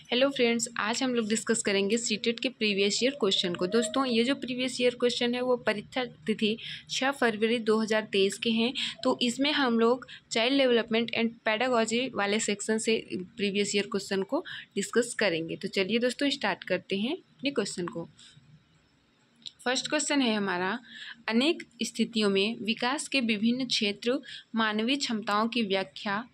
Hello friends, आज हम लोग डिस्कस करेंगे सीटेट के प्रीवियस ईयर क्वेश्चन को। दोस्तों, ये जो प्रीवियस ईयर क्वेश्चन है वो परीक्षा तिथि 6 फरवरी 2023 के हैं। तो इसमें हम लोग चाइल्ड डेवलपमेंट एंड पेडागोजी वाले सेक्शन से प्रीवियस ईयर क्वेश्चन को डिस्कस करेंगे। तो चलिए दोस्तों, स्टार्ट करते हैं अपने क्वेश्चन को। फर्स्ट क्वेश्चन है हमारा, अनेक स्थितियों में विकास के विभिन्न क्षेत्र मानवीय क्षमताओं की व्याख्या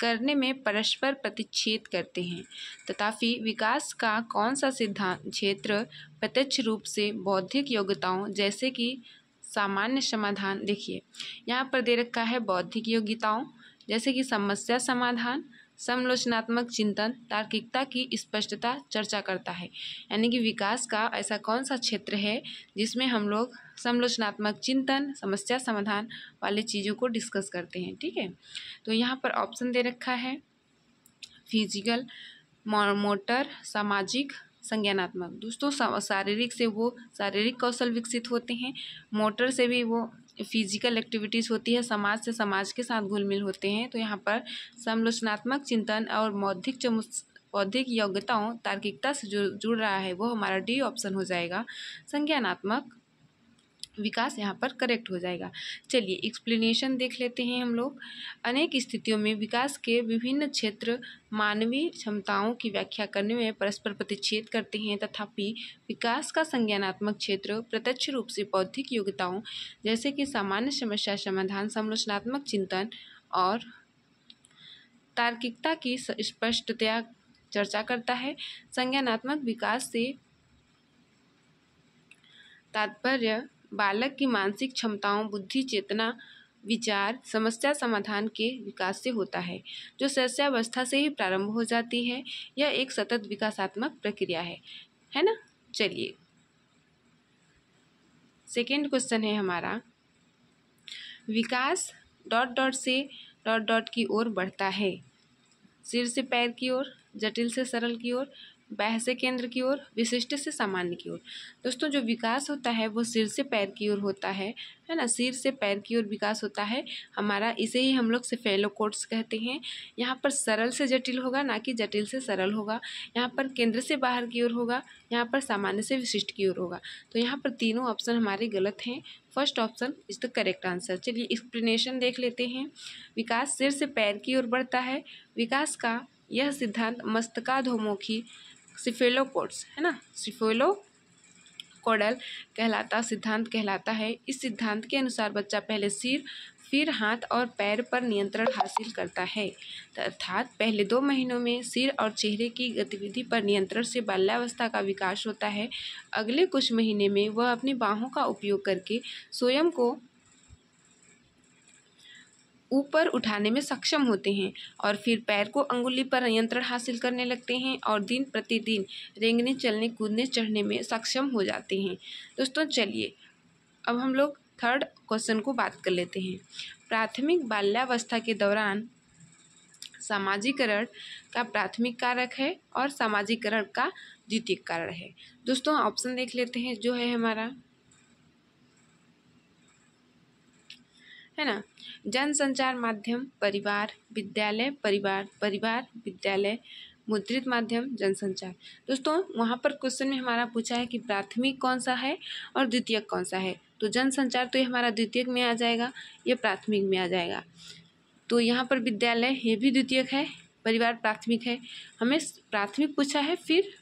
करने में परस्पर प्रतिच्छेद करते हैं, तथापि विकास का कौन सा सिद्धांत क्षेत्र प्रत्यक्ष रूप से बौद्धिक योग्यताओं जैसे कि सामान्य समाधान, देखिए यहाँ पर दे रखा है बौद्धिक योग्यताओं जैसे कि समस्या समाधान, समालोचनात्मक चिंतन, तार्किकता की स्पष्टता चर्चा करता है। यानी कि विकास का ऐसा कौन सा क्षेत्र है जिसमें हम लोग समालोचनात्मक चिंतन, समस्या समाधान वाली चीज़ों को डिस्कस करते हैं। ठीक है, तो यहाँ पर ऑप्शन दे रखा है फिजिकल, मोटर, सामाजिक, संज्ञानात्मक। दोस्तों, शारीरिक से वो शारीरिक कौशल विकसित होते हैं, मोटर से भी वो फिजिकल एक्टिविटीज़ होती है, समाज से समाज के साथ घुल मिल होते हैं। तो यहाँ पर समालोचनात्मक चिंतन और बौद्धिक योग्यताओं तार्किकता से जुड़ रहा है, वो हमारा डी ऑप्शन हो जाएगा। संज्ञानात्मक विकास यहाँ पर करेक्ट हो जाएगा। चलिए एक्सप्लेनेशन देख लेते हैं हम लोग। अनेक स्थितियों में विकास के विभिन्न क्षेत्र मानवीय क्षमताओं की व्याख्या करने में परस्पर प्रतिच्छेद करते हैं, तथापि विकास का संज्ञानात्मक क्षेत्र प्रत्यक्ष रूप से बौद्धिक योग्यताओं जैसे कि सामान्य समस्या समाधान, समालोचनात्मक चिंतन और तार्किकता की स्पष्टतया चर्चा करता है। संज्ञानात्मक विकास से तात्पर्य बालक की मानसिक क्षमताओं, बुद्धि, चेतना, विचार, समस्या समाधान के विकास से होता है, जो शैशवावस्था से ही प्रारंभ हो जाती है। यह एक सतत विकासात्मक प्रक्रिया है ना। चलिए सेकेंड क्वेश्चन है हमारा, विकास डॉट डॉट से डॉट डॉट की ओर बढ़ता है, सिर से पैर की ओर, जटिल से सरल की ओर, बाह्य से केंद्र की ओर, विशिष्ट से सामान्य की ओर। दोस्तों, जो विकास होता है वो सिर से पैर की ओर होता है ना। सिर से पैर की ओर विकास होता है हमारा, इसे ही हम लोग सेफेलोकोर्ट्स कहते हैं। यहाँ पर सरल से जटिल होगा, ना कि जटिल से सरल होगा। यहाँ पर केंद्र से बाहर की ओर होगा, यहाँ पर सामान्य से विशिष्ट की ओर होगा। तो यहाँ पर तीनों ऑप्शन हमारे गलत हैं। First option is the correct answer. चलिए एक्सप्लेनेशन देख लेते हैं। विकास सिर से पैर की ओर बढ़ता है। विकास का यह सिद्धांत मस्तकाधोमुखी सिफेलोकोड्स है ना, सिफेलोकोडल कहलाता सिद्धांत कहलाता है। इस सिद्धांत के अनुसार बच्चा पहले सिर, फिर हाथ और पैर पर नियंत्रण हासिल करता है, अर्थात पहले 2 महीनों में सिर और चेहरे की गतिविधि पर नियंत्रण से बाल्यावस्था का विकास होता है। अगले कुछ महीने में वह अपनी बाहों का उपयोग करके स्वयं को ऊपर उठाने में सक्षम होते हैं और फिर पैर को अंगुली पर नियंत्रण हासिल करने लगते हैं और दिन प्रतिदिन रेंगने, चलने, कूदने, चढ़ने में सक्षम हो जाते हैं। दोस्तों, चलिए अब हम लोग थर्ड क्वेश्चन को बात कर लेते हैं। प्राथमिक बाल्यावस्था के दौरान सामाजिकरण का प्राथमिक कारक है और सामाजिकरण का द्वितीयक कारक है। दोस्तों, ऑप्शन देख लेते हैं जो है हमारा, है ना, जनसंचार माध्यम परिवार, विद्यालय परिवार, परिवार विद्यालय, मुद्रित माध्यम जनसंचार। दोस्तों, वहाँ पर क्वेश्चन में हमारा पूछा है कि प्राथमिक कौन सा है और द्वितीयक कौन सा है। तो जनसंचार तो ये हमारा द्वितीयक में आ जाएगा, ये प्राथमिक में आ जाएगा। तो यहाँ पर विद्यालय ये भी द्वितीयक है, परिवार प्राथमिक है। हमें प्राथमिक पूछा है फिर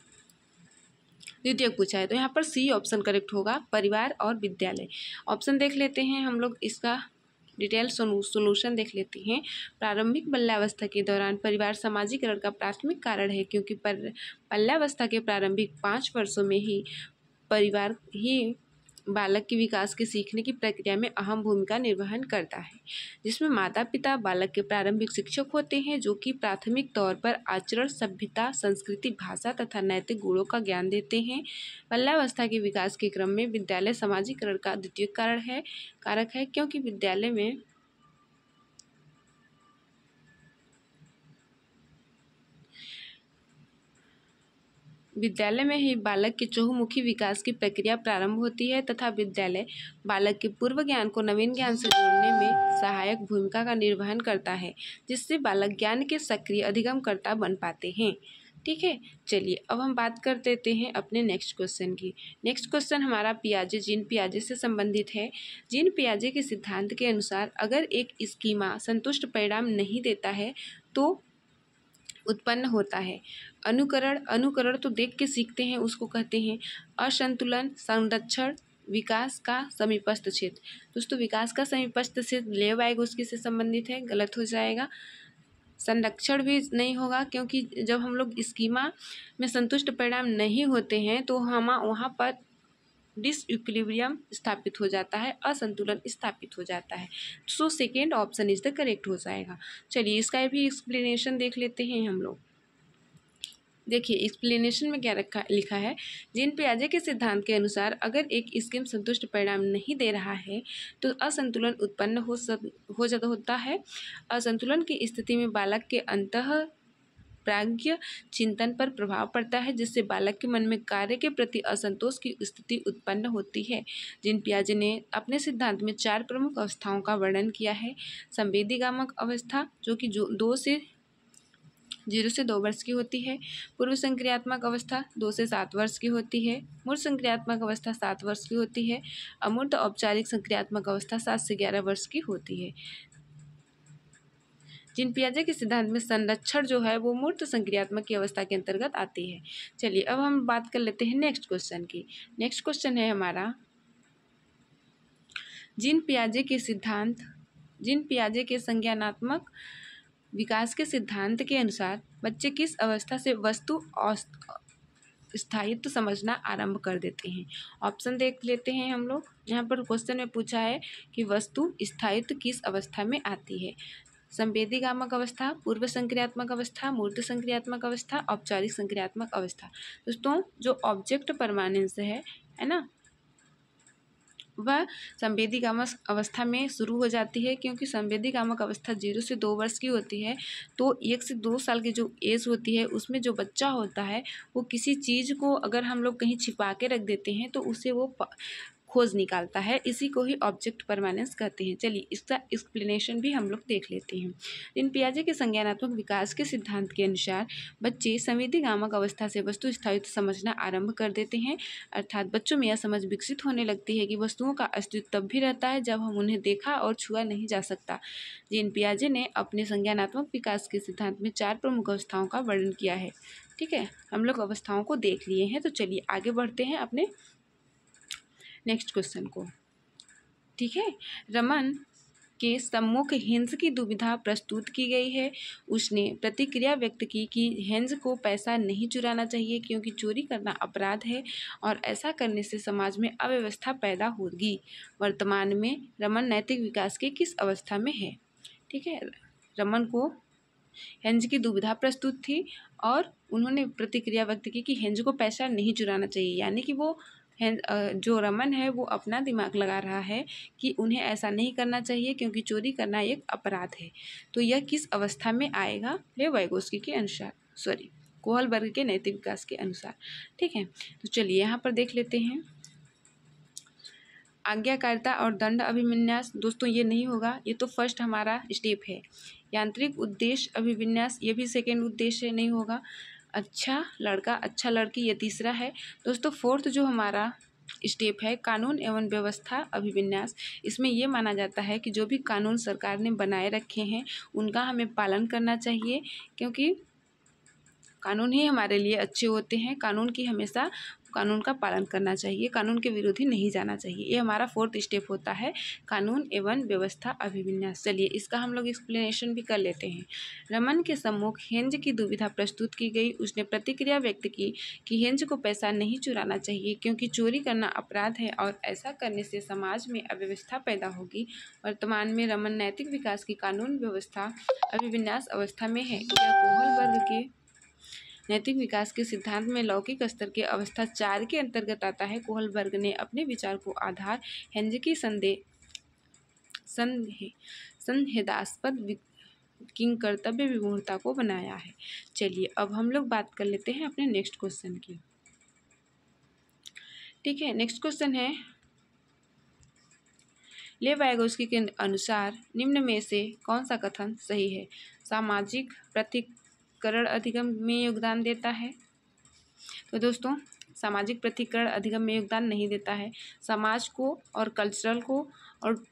द्वितीयक पूछा है, तो यहाँ पर सी ऑप्शन करेक्ट होगा, परिवार और विद्यालय। ऑप्शन देख लेते हैं हम लोग, इसका डिटेल सोल्यूशन देख लेते हैं। प्रारंभिक बाल्यावस्था के दौरान परिवार सामाजिकरण का प्राथमिक कारण है, क्योंकि बाल्यावस्था के प्रारंभिक 5 वर्षों में ही परिवार ही बालक के विकास के सीखने की प्रक्रिया में अहम भूमिका निर्वहन करता है, जिसमें माता पिता बालक के प्रारंभिक शिक्षक होते हैं, जो कि प्राथमिक तौर पर आचरण, सभ्यता, संस्कृति, भाषा तथा नैतिक गुणों का ज्ञान देते हैं। बाल्यावस्था के विकास के क्रम में विद्यालय सामाजिकरण का द्वितीय कारक है, क्योंकि विद्यालय में विद्यालय में ही बालक के चहुमुखी विकास की प्रक्रिया प्रारंभ होती है तथा विद्यालय बालक के पूर्व ज्ञान को नवीन ज्ञान से जोड़ने में सहायक भूमिका का निर्वहन करता है, जिससे बालक ज्ञान के सक्रिय अधिगमकर्ता बन पाते हैं। ठीक है, चलिए अब हम बात कर देते हैं अपने नेक्स्ट क्वेश्चन की। नेक्स्ट क्वेश्चन हमारा पियाजे जीन पियाजे से संबंधित है। जीन पियाजे के सिद्धांत के अनुसार अगर एक स्कीमा संतुष्ट परिणाम नहीं देता है तो उत्पन्न होता है। अनुकरण अनुकरण तो देख के सीखते हैं, उसको कहते हैं असंतुलन। संरक्षण विकास का समीपस्थ क्षेत्र। दोस्तों विकास का समीपस्थ क्षेत्र लेव वाइगोत्स्की से संबंधित है, गलत हो जाएगा। संरक्षण भी नहीं होगा क्योंकि जब हम लोग स्कीमा में संतुष्ट परिणाम नहीं होते हैं तो हम वहाँ पर डिसइक्विलिब्रियम स्थापित हो जाता है, असंतुलन स्थापित हो जाता है। So second option is the correct हो जाएगा। चलिए इसका भी एक्सप्लेनेशन देख लेते हैं हम लोग। देखिए एक्सप्लेनेशन में क्या लिखा है। जीन पियाजे के सिद्धांत के अनुसार अगर एक स्कीम संतुष्ट परिणाम नहीं दे रहा है तो असंतुलन उत्पन्न होता है। असंतुलन की स्थिति में बालक के अंतः प्राज्ञ चिंतन पर प्रभाव पड़ता है, जिससे बालक के मन में कार्य के प्रति असंतोष की स्थिति उत्पन्न होती है। जीन पियाजे ने अपने सिद्धांत में 4 प्रमुख अवस्थाओं का वर्णन किया है। संवेदीगामक अवस्था जो कि 0 से 2 वर्ष की होती है। पूर्व संक्रियात्मक अवस्था 2 से 7 वर्ष की होती है। मूर्त संक्रियात्मक अवस्था 7 वर्ष की होती है। अमूर्त औपचारिक संक्रियात्मक अवस्था 7 से 11 वर्ष की होती है। जीन पियाजे के सिद्धांत में संरक्षण जो है वो मूर्त संक्रियात्मक की अवस्था के अंतर्गत आती है। चलिए अब हम बात कर लेते हैं नेक्स्ट क्वेश्चन की। नेक्स्ट क्वेश्चन है हमारा जीन पियाजे के संज्ञानात्मक विकास के सिद्धांत के अनुसार बच्चे किस अवस्था से वस्तु स्थायित्व समझना आरंभ कर देते हैं। ऑप्शन देख लेते हैं हम लोग। यहाँ पर क्वेश्चन में पूछा है कि वस्तु स्थायित्व किस अवस्था में आती है। संवेदीगामक अवस्था, पूर्व संक्रियात्मक अवस्था, मूर्त संक्रियात्मक अवस्था, औपचारिक संक्रियात्मक अवस्था। दोस्तों जो ऑब्जेक्ट परमानेंस है ना, वह संवेदीगामक अवस्था में शुरू हो जाती है क्योंकि संवेदीगामक अवस्था 0 से 2 वर्ष की होती है। तो 1 से 2 साल की जो एज होती है उसमें जो बच्चा होता है वो किसी चीज़ को अगर हम लोग कहीं छिपा के रख देते हैं तो उसे वो खोज निकालता है, इसी को ही ऑब्जेक्ट परमानेंस कहते हैं। चलिए इसका एक्सप्लेनेशन भी हम लोग देख लेते हैं। जीन पियाजे के संज्ञानात्मक विकास के सिद्धांत के अनुसार बच्चे संवेदीगामक अवस्था से वस्तु स्थायित्व समझना आरंभ कर देते हैं, अर्थात बच्चों में यह समझ विकसित होने लगती है कि वस्तुओं का अस्तित्व तब भी रहता है जब हम उन्हें देखा और छुआ नहीं जा सकता। जीन पियाजे ने अपने संज्ञानात्मक विकास के सिद्धांत में 4 प्रमुख अवस्थाओं का वर्णन किया है। ठीक है, हम लोग अवस्थाओं को देख लिए हैं, तो चलिए आगे बढ़ते हैं अपने नेक्स्ट क्वेश्चन को। ठीक है, रमन के सम्मुख हेंज की दुविधा प्रस्तुत की गई है। उसने प्रतिक्रिया व्यक्त की कि हेंज को पैसा नहीं चुराना चाहिए क्योंकि चोरी करना अपराध है और ऐसा करने से समाज में अव्यवस्था पैदा होगी। वर्तमान में रमन नैतिक विकास के किस अवस्था में है। ठीक है, रमन को हेंज की दुविधा प्रस्तुत थी और उन्होंने प्रतिक्रिया व्यक्त की कि हेंज को पैसा नहीं चुराना चाहिए, यानी कि वो जो रमन है वो अपना दिमाग लगा रहा है कि उन्हें ऐसा नहीं करना चाहिए क्योंकि चोरी करना एक अपराध है। तो यह किस अवस्था में आएगा, लेव वाइगोत्स्की के अनुसार, कोहलबर्ग के नैतिक विकास के अनुसार। ठीक है, तो चलिए यहाँ पर देख लेते हैं। आज्ञाकारिता और दंड अभिविन्यास, दोस्तों ये नहीं होगा, ये तो फर्स्ट हमारा स्टेप है। यांत्रिक उद्देश्य अभिविन्यास, ये भी सेकेंड उद्देश्य नहीं होगा। अच्छा लड़का अच्छा लड़की, ये तीसरा है। दोस्तों फोर्थ जो हमारा स्टेप है कानून एवं व्यवस्था अभिविन्यास, इसमें ये माना जाता है कि जो भी कानून सरकार ने बनाए रखे हैं उनका हमें पालन करना चाहिए क्योंकि कानून ही हमारे लिए अच्छे होते हैं। कानून का पालन करना चाहिए, कानून के विरोधी नहीं जाना चाहिए। ये हमारा फोर्थ स्टेप होता है कानून एवं व्यवस्था अभिविन्यास। चलिए इसका हम लोग एक्सप्लेनेशन भी कर लेते हैं। रमन के सम्मुख हेंज की दुविधा प्रस्तुत की गई। उसने प्रतिक्रिया व्यक्त की कि हेंज को पैसा नहीं चुराना चाहिए क्योंकि चोरी करना अपराध है और ऐसा करने से समाज में अव्यवस्था पैदा होगी। वर्तमान में रमन नैतिक विकास की कानून व्यवस्था अभिविन्यास अवस्था में है। यह कोहलबर्ग के नैतिक विकास के सिद्धांत में लौकिक स्तर के अवस्था 4 के अंतर्गत आता है। कोहलबर्ग ने अपने विचार को आधार हेंज की संदेहास्पद किंग कर्तव्य विमूढ़ता को बनाया है। चलिए अब हम लोग बात कर लेते हैं अपने नेक्स्ट क्वेश्चन की। ठीक है, नेक्स्ट क्वेश्चन है, लेव वाइगोत्स्की के अनुसार निम्न में से कौन सा कथन सही है? सामाजिक पृथक्करण अधिगम में योगदान देता है। तो दोस्तों सामाजिक पृथक्करण अधिगम में योगदान नहीं देता है। समाज को और कल्चरल को और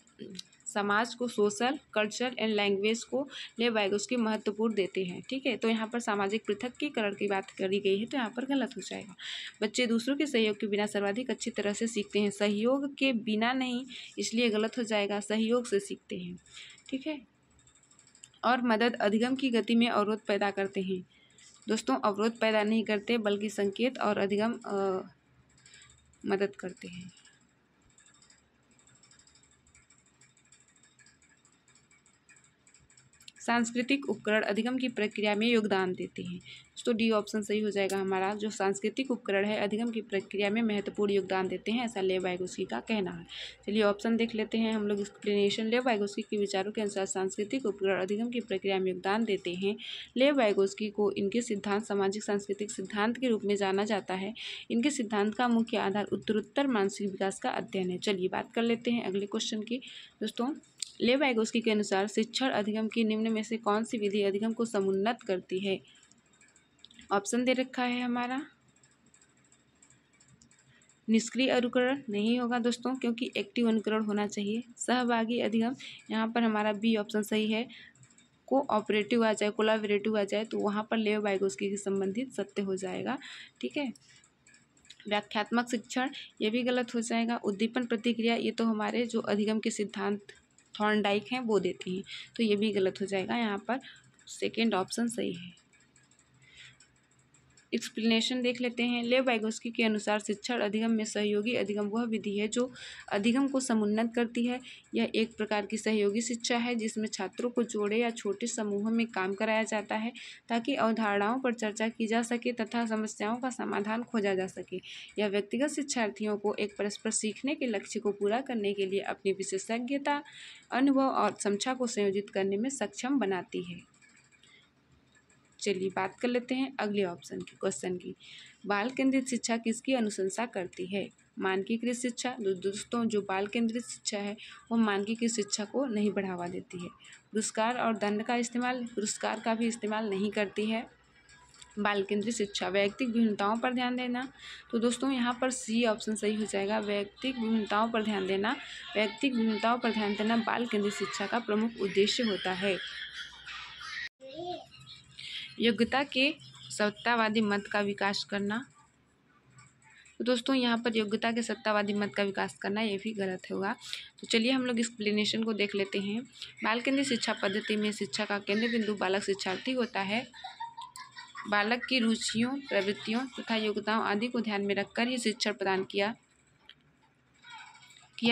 समाज को सोशल, कल्चरल एंड लैंग्वेज को लेव वाइगोत्स्की महत्वपूर्ण देते हैं। ठीक है, तो यहाँ पर सामाजिक पृथक्करण की बात करी गई है, तो यहाँ पर गलत हो जाएगा। बच्चे दूसरों के सहयोग के बिना सर्वाधिक अच्छी तरह से सीखते हैं। सहयोग के बिना नहीं, इसलिए गलत हो जाएगा, सहयोग से सीखते हैं। ठीक है, और मदद अधिगम की गति में अवरोध पैदा करते हैं। दोस्तों अवरोध पैदा नहीं करते, बल्कि संकेत और अधिगम मदद करते हैं। सांस्कृतिक उपकरण अधिगम की प्रक्रिया में योगदान देते हैं। तो डी ऑप्शन सही हो जाएगा हमारा। जो सांस्कृतिक उपकरण है अधिगम की प्रक्रिया में महत्वपूर्ण योगदान देते हैं, ऐसा लेव वाइगोत्स्की का कहना है। चलिए ऑप्शन देख लेते हैं हम लोग। एक्सप्लेनेशन, लेव वाइगोत्स्की के विचारों के अनुसार सांस्कृतिक उपकरण अधिगम की प्रक्रिया में योगदान देते हैं। लेव वाइगोत्स्की को इनके सिद्धांत सामाजिक सांस्कृतिक सिद्धांत के रूप में जाना जाता है। इनके सिद्धांत का मुख्य आधार उत्तरोत्तर मानसिक विकास का अध्ययन है। चलिए बात कर लेते हैं अगले क्वेश्चन की। दोस्तों लेव वाइगोत्स्की के अनुसार शिक्षण अधिगम की निम्न में से कौन सी विधि अधिगम को समुन्नत करती है? ऑप्शन दे रखा है हमारा। निष्क्रिय अनुकरण नहीं होगा दोस्तों, क्योंकि एक्टिव अनुकरण होना चाहिए। सहभागी अधिगम, यहाँ पर हमारा बी ऑप्शन सही है। कोऑपरेटिव आ जाए, कोलैबोरेटिव आ जाए तो वहाँ पर लेव वाइगोत्स्की के संबंधित सत्य हो जाएगा। ठीक है, व्याख्यात्मक शिक्षण ये भी गलत हो जाएगा। उद्दीपन प्रतिक्रिया ये तो हमारे जो अधिगम के सिद्धांत थॉर्नडाइक हैं वो देते हैं, तो ये भी गलत हो जाएगा। यहाँ पर सेकेंड ऑप्शन सही है। एक्सप्लेनेशन देख लेते हैं। लेव वाइगोत्स्की के अनुसार शिक्षण अधिगम में सहयोगी अधिगम वह विधि है जो अधिगम को समुन्नत करती है। यह एक प्रकार की सहयोगी शिक्षा है जिसमें छात्रों को जोड़े या छोटे समूहों में काम कराया जाता है ताकि अवधारणाओं पर चर्चा की जा सके तथा समस्याओं का समाधान खोजा जा सके। यह व्यक्तिगत शिक्षार्थियों को एक परस्पर सीखने के लक्ष्य को पूरा करने के लिए अपनी विशेषज्ञता, अनुभव और क्षमता को संयोजित करने में सक्षम बनाती है। चलिए बात कर लेते हैं अगले ऑप्शन की क्वेश्चन की। बाल केंद्रित शिक्षा किसकी अनुशंसा करती है? मानकीकृत शिक्षा। दोस्तों जो बाल केंद्रित शिक्षा है वो मानकीकृत शिक्षा को नहीं बढ़ावा देती है। पुरस्कार और दंड का इस्तेमाल, पुरस्कार का भी इस्तेमाल नहीं करती है। बाल केंद्रित शिक्षा वैयक्तिक विभिन्नताओं पर ध्यान देना। तो दोस्तों यहाँ पर सी ऑप्शन सही हो जाएगा। वैयक्तिक विभिन्नताओं पर ध्यान देना, वैयक्तिक विभिन्नताओं पर ध्यान देना बाल केंद्रित शिक्षा का प्रमुख उद्देश्य होता है। योग्यता के सत्तावादी मत का विकास करना। तो दोस्तों यहाँ पर योग्यता के सत्तावादी मत का विकास करना ये भी गलत होगा। तो चलिए हम लोग एक्सप्लेनेशन को देख लेते हैं। बाल केंद्रित शिक्षा पद्धति में शिक्षा का केंद्र बिंदु बालक शिक्षार्थी होता है। बालक की रुचियों, प्रवृत्तियों तथा योग्यताओं आदि को ध्यान में रखकर ही शिक्षण प्रदान किया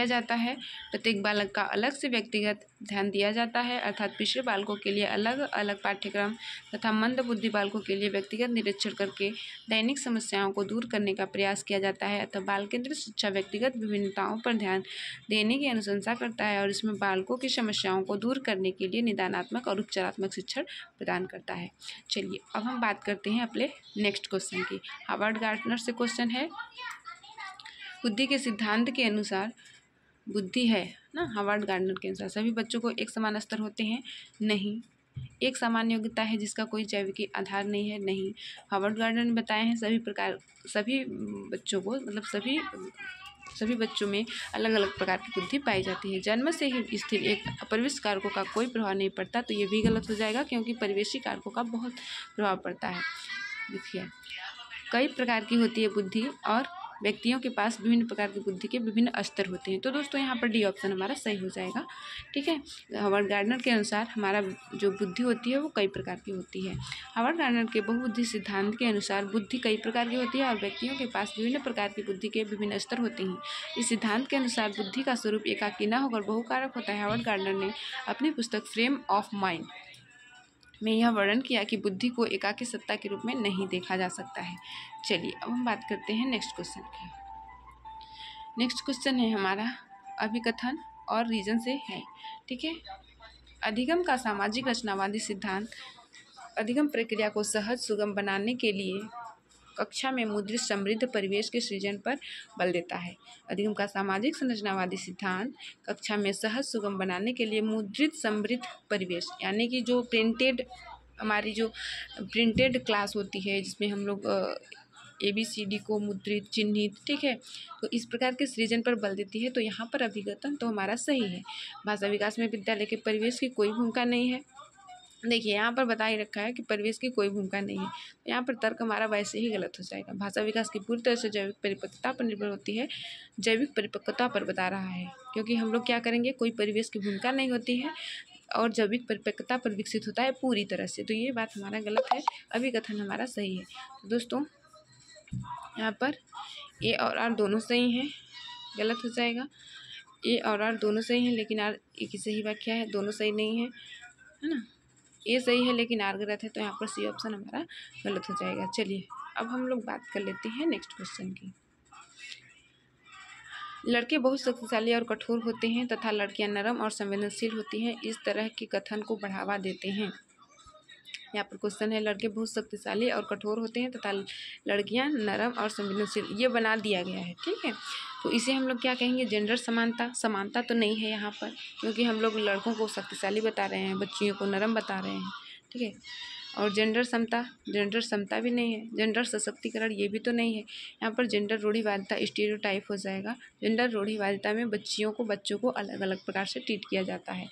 जाता है। प्रत्येक बालक का अलग से व्यक्तिगत ध्यान दिया जाता है, अर्थात पिछड़े बालकों के लिए अलग अलग पाठ्यक्रम तथा मंदबुद्धि बालकों के लिए व्यक्तिगत निरीक्षण करके दैनिक समस्याओं को दूर करने का प्रयास किया जाता है। अतः बाल केंद्रित शिक्षा व्यक्तिगत विभिन्नताओं पर ध्यान देने की अनुशंसा करता है और इसमें बालकों की समस्याओं को दूर करने के लिए निदानात्मक और उपचारात्मक शिक्षण प्रदान करता है। चलिए अब हम बात करते हैं अपने नेक्स्ट क्वेश्चन की। हार्वर्ड गार्टनर से क्वेश्चन है, बुद्धि के सिद्धांत के अनुसार बुद्धि है ना, हार्वर्ड गार्टनर के अनुसार सभी बच्चों को एक समान स्तर होते हैं? नहीं। एक समान योग्यता है जिसका कोई जैविक आधार नहीं है? नहीं। हार्वर्ड गार्टनर ने बताए हैं सभी बच्चों को मतलब सभी बच्चों में अलग अलग प्रकार की बुद्धि पाई जाती है। जन्म से ही स्थिर एक परिवेश कारकों का कोई प्रभाव नहीं पड़ता, तो ये भी गलत हो जाएगा क्योंकि परिवेशी कारकों का बहुत प्रभाव पड़ता है। देखिए कई प्रकार की होती है बुद्धि और व्यक्तियों के पास विभिन्न प्रकार की बुद्धि के विभिन्न स्तर होते हैं। तो दोस्तों यहाँ पर डी ऑप्शन हमारा सही हो जाएगा। ठीक है, हार्वर्ड गार्टनर के अनुसार हमारा जो बुद्धि होती है वो कई प्रकार की होती है। हार्वर्ड गार्टनर के बहुबुद्धि सिद्धांत के अनुसार बुद्धि कई प्रकार की होती है और व्यक्तियों के पास विभिन्न प्रकार की बुद्धि के विभिन्न स्तर होते हैं। इस सिद्धांत के अनुसार बुद्धि का स्वरूप एकाकी न होकर बहुकारक होता है। हार्वर्ड गार्टनर ने अपनी पुस्तक फ्रेम ऑफ माइंड में यह वर्णन किया कि बुद्धि को एकाकी सत्ता के रूप में नहीं देखा जा सकता है। चलिए अब हम बात करते हैं नेक्स्ट क्वेश्चन की। नेक्स्ट क्वेश्चन है हमारा अभिकथन और रीजन से है। ठीक है, अधिगम का सामाजिक रचनावादी सिद्धांत अधिगम प्रक्रिया को सहज सुगम बनाने के लिए कक्षा में मुद्रित समृद्ध परिवेश के सृजन पर बल देता है। अधिगम का सामाजिक संरचनावादी सिद्धांत कक्षा में सहज सुगम बनाने के लिए मुद्रित समृद्ध परिवेश, यानी कि जो हमारी जो प्रिंटेड क्लास होती है जिसमें हम लोग ABCD को मुद्रित चिन्हित, ठीक है, तो इस प्रकार के सृजन पर बल देती है। तो यहाँ पर अभिकथन तो हमारा सही है। भाषा विकास में विद्यालय के परिवेश की कोई भूमिका नहीं है। देखिए यहाँ पर बता ही रखा है कि परिवेश की कोई भूमिका नहीं है, तो यहाँ पर तर्क हमारा वैसे ही गलत हो जाएगा। भाषा विकास की पूरी तरह से जैविक परिपक्वता पर निर्भर होती है, जैविक परिपक्वता पर बता रहा है, क्योंकि हम लोग क्या करेंगे, कोई परिवेश की भूमिका नहीं होती है और जैविक परिपक्वता पर विकसित होता है पूरी तरह से। तो ये बात हमारा गलत है, अभिकथन हमारा सही है। तो दोस्तों यहाँ पर A और R दोनों सही हैं, गलत हो जाएगा। A और R दोनों सही हैं लेकिन R एक ही सही व्याख्या है, दोनों सही नहीं है ना। A सही है लेकिन R गलत है, तो यहाँ पर C ऑप्शन हमारा गलत हो जाएगा। चलिए अब हम लोग बात कर लेते हैं नेक्स्ट क्वेश्चन की। लड़के बहुत शक्तिशाली और कठोर होते हैं तथा लड़कियां नरम और संवेदनशील होती हैं, इस तरह के कथन को बढ़ावा देते हैं। यहाँ पर क्वेश्चन है, लड़के बहुत शक्तिशाली और कठोर होते हैं तथा लड़कियां नरम और संवेदनशील, ये बना दिया गया है, ठीक है। तो इसे हम लोग क्या कहेंगे, जेंडर समानता तो नहीं है यहाँ पर, क्योंकि हम लोग लड़कों को शक्तिशाली बता रहे हैं, बच्चियों को नरम बता रहे हैं, ठीक है। और जेंडर समता भी नहीं है, जेंडर सशक्तिकरण ये भी तो नहीं है। यहाँ पर जेंडर रूढ़िवादिता स्टीरियोटाइप हो जाएगा। जेंडर रूढ़िवादिता में बच्चों को अलग अलग प्रकार से ट्रीट किया जाता है।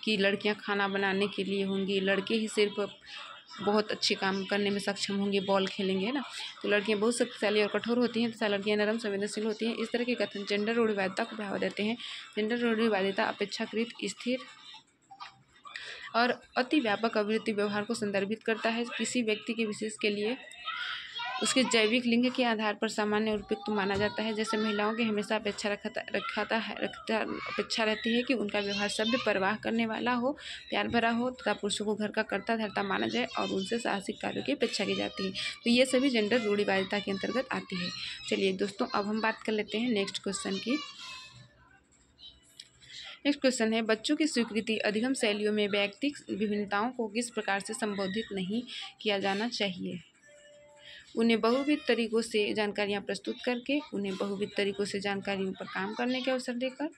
लड़कियाँ खाना बनाने के लिए होंगी, लड़के ही सिर्फ बहुत अच्छे काम करने में सक्षम होंगे, बॉल खेलेंगे, है ना। तो लड़कियाँ बहुत शक्तिशाली और कठोर होती हैं तथा लड़कियाँ नरम संवेदनशील होती हैं, इस तरह के कथन जेंडर रूढ़िवादिता को बढ़ावा देते हैं। जेंडर रूढ़िवादिता अपेक्षाकृत स्थिर और अति व्यापक अभिवृत्ति व्यवहार को संदर्भित करता है। किसी व्यक्ति के विशेष के लिए उसके जैविक लिंग के आधार पर सामान्य और उपयुक्त माना जाता है। जैसे महिलाओं की हमेशा अपेक्षा रहती है कि उनका व्यवहार सभ्य, परवाह करने वाला हो, प्यार भरा हो तथा पुरुषों को घर का कर्ता धर्ता माना जाए और उनसे साहसिक कार्यों की अपेक्षा की जाती है। तो ये सभी जेंडर रूढ़िवादिता के अंतर्गत आती है। चलिए दोस्तों अब हम बात कर लेते हैं नेक्स्ट क्वेश्चन की। नेक्स्ट क्वेश्चन है, बच्चों की स्वीकृति अधिगम शैलियों में वैयक्तिक विभिन्नताओं को किस प्रकार से संबोधित नहीं किया जाना चाहिए। उन्हें बहुविध तरीकों से जानकारियाँ प्रस्तुत करके, उन्हें बहुविध तरीकों से जानकारियों पर काम करने के अवसर देकर,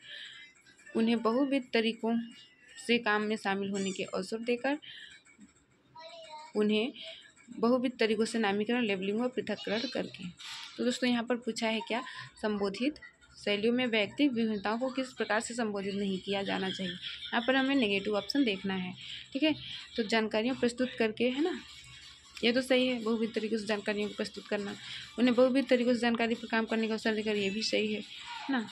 उन्हें बहुविध तरीकों से काम में शामिल होने के अवसर देकर, उन्हें बहुविध तरीकों से नामीकरण, लेबलिंग और पृथक्करण करके। तो दोस्तों यहाँ पर पूछा है क्या, संबोधित शैलियों में व्यक्तिगत विभिन्नताओं को किस प्रकार से संबोधित नहीं किया जाना चाहिए। यहाँ पर हमें नेगेटिव ऑप्शन देखना है, ठीक है। तो जानकारियाँ प्रस्तुत करके, है ना, ये तो सही है, बहुविध तरीकों से जानकारियों को प्रस्तुत करना। उन्हें बहुविध तरीकों से जानकारी पर काम करने का अवसर देकर, ये भी सही है ना।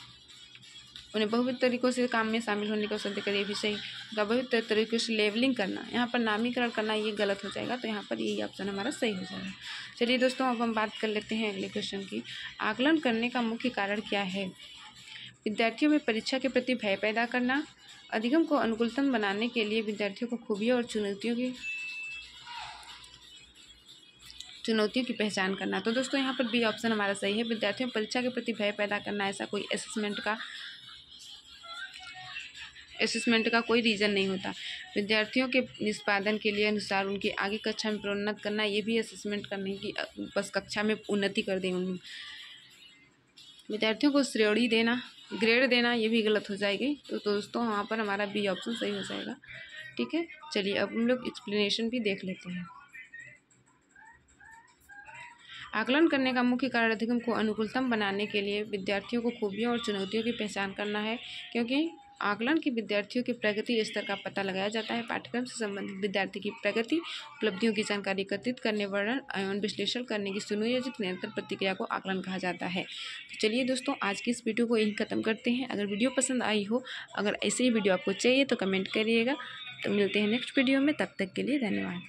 उन्हें बहुविध तरीकों से काम में शामिल होने का अवसर देकर, ये भी सही। बहुविध तरीकों से लेबलिंग करना, यहाँ पर नामीकरण करना, ये गलत हो जाएगा। तो यहाँ पर यही ऑप्शन हमारा सही हो जाएगा। चलिए दोस्तों अब हम बात कर लेते हैं अगले क्वेश्चन की। आकलन करने का मुख्य कारण क्या है। विद्यार्थियों में परीक्षा के प्रति भय पैदा करना, अधिगम को अनुकूलतम बनाने के लिए विद्यार्थियों को खूबियों और चुनौतियों की पहचान करना। तो दोस्तों यहाँ पर बी ऑप्शन हमारा सही है। विद्यार्थियों में परीक्षा के प्रति भय पैदा करना, ऐसा कोई असेसमेंट का कोई रीज़न नहीं होता। विद्यार्थियों के निष्पादन के लिए अनुसार उनके आगे कक्षा में प्रोन्नत करना, ये भी असेसमेंट करने की बस कक्षा में उन्नति कर दें उन्हें। विद्यार्थियों को श्रेणी देना, ग्रेड देना, ये भी गलत हो जाएगी। तो दोस्तों वहाँ पर हमारा बी ऑप्शन सही हो जाएगा, ठीक है। चलिए अब हम लोग एक्सप्लेनेशन भी देख लेते हैं। आकलन करने का मुख्य कारण अधिगम को अनुकूलतम बनाने के लिए विद्यार्थियों को खूबियों और चुनौतियों की पहचान करना है, क्योंकि आकलन की विद्यार्थियों के प्रगति स्तर का पता लगाया जाता है। पाठ्यक्रम से संबंधित विद्यार्थी की प्रगति, उपलब्धियों की जानकारी एकत्रित करने, वर्णन एवं विश्लेषण करने की सुनियोजित निरंतर प्रतिक्रिया को आकलन कहा जाता है। तो चलिए दोस्तों आज की इस वीडियो को यहीं खत्म करते हैं। अगर वीडियो पसंद आई हो, अगर ऐसे ही वीडियो आपको चाहिए तो कमेंट करिएगा। तो मिलते हैं नेक्स्ट वीडियो में, तब तक के लिए धन्यवाद।